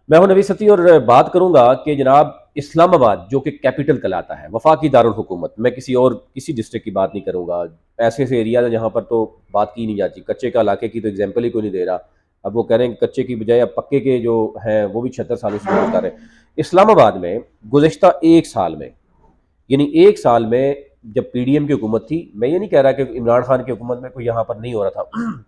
मैं हूं नबी सती और बात करूंगा कि जनाब इस्लामाबाद जो कि कैपिटल कहलाता है, वफाकी दारुल हुकूमत, मैं किसी और किसी डिस्ट्रिक्ट की बात नहीं करूंगा। ऐसे ऐसे एरिया है जहां पर तो बात की नहीं जाती। कच्चे का इलाके की तो एग्जाम्पल ही कोई नहीं दे रहा। अब वो कह रहे हैं कि कच्चे की बजाय अब पक्के के जो हैं वो भी 76 सालों से बेरोजगार है। इस्लामाबाद में गुज़श्ता एक साल में, यानी एक साल में जब पीडीएम की हुकूमत थी, मैं ये नहीं कह रहा कि इमरान खान की हुकूमत में कोई यहाँ पर नहीं हो रहा था।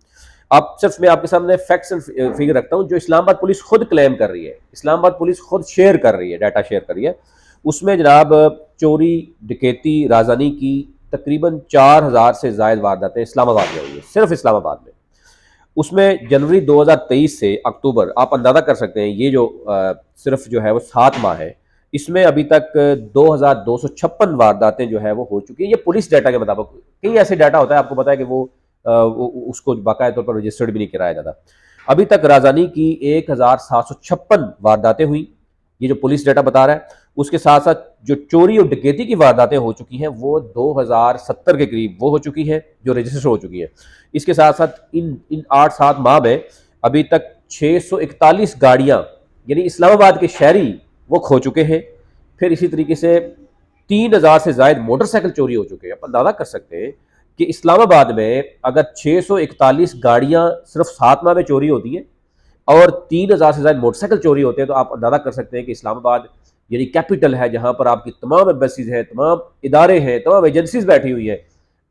आप सिर्फ मैं आपके सामने फैक्ट्स एंड फिगर रखता हूँ जो इस्लामाबाद पुलिस खुद क्लेम कर रही है, इस्लामाबाद पुलिस खुद शेयर कर रही है, डाटा शेयर कर रही है। उसमें जनाब चोरी, डकैती, राजधानी की तकरीबन 4,000 से जायद वारदातें इस्लामाबाद में हुई है, सिर्फ इस्लामाबाद में। उसमें जनवरी 2023 से अक्टूबर, आप अंदाज़ा कर सकते हैं, ये जो सिर्फ जो है वो 7 माह है, इसमें अभी तक 2,256 वारदातें जो है वो हो चुकी है। ये पुलिस डाटा के मुताबिक। कई ऐसे डाटा होता है, आपको पता है कि वो उसको बाकायदा तौर पर रजिस्टर्ड भी नहीं कराया जाता। अभी तक राजधानी की 1,756 वारदातें हुई, ये जो पुलिस डाटा बता रहा है। उसके साथ साथ जो चोरी और डकैती की वारदातें हो चुकी हैं वो 2070 के करीब वो हो चुकी हैं, जो रजिस्टर हो चुकी हैं। इसके साथ साथ इन इन 8-7 माह में अभी तक 641 गाड़ियां, यानी इस्लामाबाद के शहरी, वो खो चुके हैं। फिर इसी तरीके से 3,000 से जायद मोटरसाइकिल चोरी हो चुके हैं। आप अंदाजा कर सकते हैं कि इस्लामाबाद में अगर 641 गाड़ियां सिर्फ 7 माह में चोरी होती हैं और 3,000 से ज्यादा मोटरसाइकिल चोरी होते हैं, तो आप अंदाजा कर सकते हैं कि इस्लामाबाद यानी कैपिटल है, जहां पर आपकी तमाम एम्बेसीज हैं, तमाम इदारे हैं, तमाम एजेंसीज बैठी हुई है।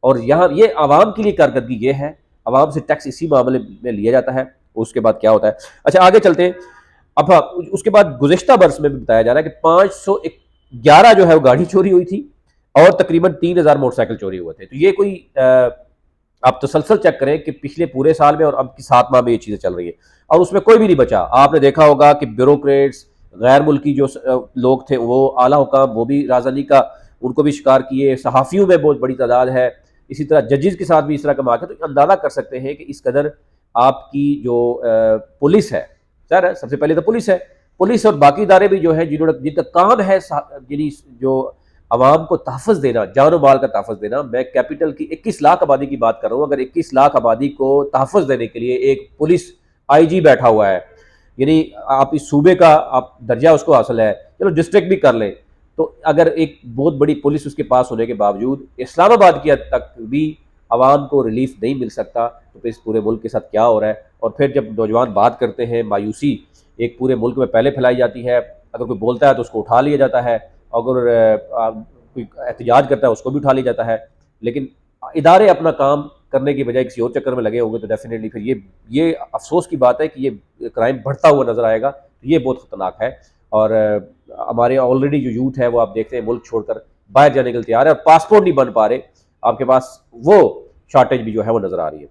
और यहाँ ये आवाम के लिए कारकर्दगी ये है, आवाम से टैक्स इसी मामले में लिया जाता है। उसके बाद क्या होता है, अच्छा आगे चलते हैं। अब हाँ, उसके बाद गुज़श्ता बरस में भी बताया जा रहा है कि 511 जो है वो गाड़ी चोरी हुई थी और तकरीबन 3,000 मोटरसाइकिल चोरी हुए थे। तो ये कोई आप तसलसल चेक करें कि पिछले पूरे साल में और अब की 7 माह में ये चीज़ें चल रही है और उसमें कोई भी नहीं बचा। आपने देखा होगा कि ब्यूरोक्रेट्स, गैर मुल्की जो लोग थे, वो आला हुकाम, वो भी राजधानी का, उनको भी शिकार किए। सहाफ़ियों में बहुत बड़ी तादाद है। इसी तरह जजेस के साथ भी इस तरह का मार्क है। तो अंदाज़ा कर सकते हैं कि इस कदर आपकी जो पुलिस है, सर सबसे पहले तो पुलिस है, पुलिस और बाकी इदारे भी जो है जिन्होंने जिनका काम है यानी जो आवाम को तहफ़्फ़ुज़ देना, जान और माल का तहफ़्फ़ुज़ देना। मैं कैपिटल की 21 लाख आबादी की बात कर रहा हूँ। अगर 21 लाख आबादी को तहफ़्फ़ुज़ देने के लिए एक पुलिस आईजी बैठा हुआ है, यानी आप इस सूबे का आप दर्जा उसको हासिल है, चलो डिस्ट्रिक्ट भी कर लें, तो अगर एक बहुत बड़ी पुलिस उसके पास होने के बावजूद इस्लामाबाद की हद तक भी आवाम को रिलीफ नहीं मिल सकता, तो फिर इस पूरे मुल्क के साथ क्या हो रहा है। और फिर जब नौजवान बात करते हैं, मायूसी एक पूरे मुल्क में पहले फैलाई जाती है। अगर कोई बोलता है तो उसको उठा लिया जाता है, अगर कोई एहतजाज करता है उसको भी उठा लिया जाता है। लेकिन इदारे अपना काम करने की बजाय किसी और चक्कर में लगे होंगे, तो डेफिनेटली फिर ये अफसोस की बात है कि ये क्राइम बढ़ता हुआ नजर आएगा। तो ये बहुत खतरनाक है। और हमारे ऑलरेडी जो यूथ है वो आप देखते हैं मुल्क छोड़कर बाहर जाने के लिए तैयार है और पासपोर्ट नहीं बन पा रहे। आपके पास वो शॉर्टेज भी जो है वो नजर आ रही है।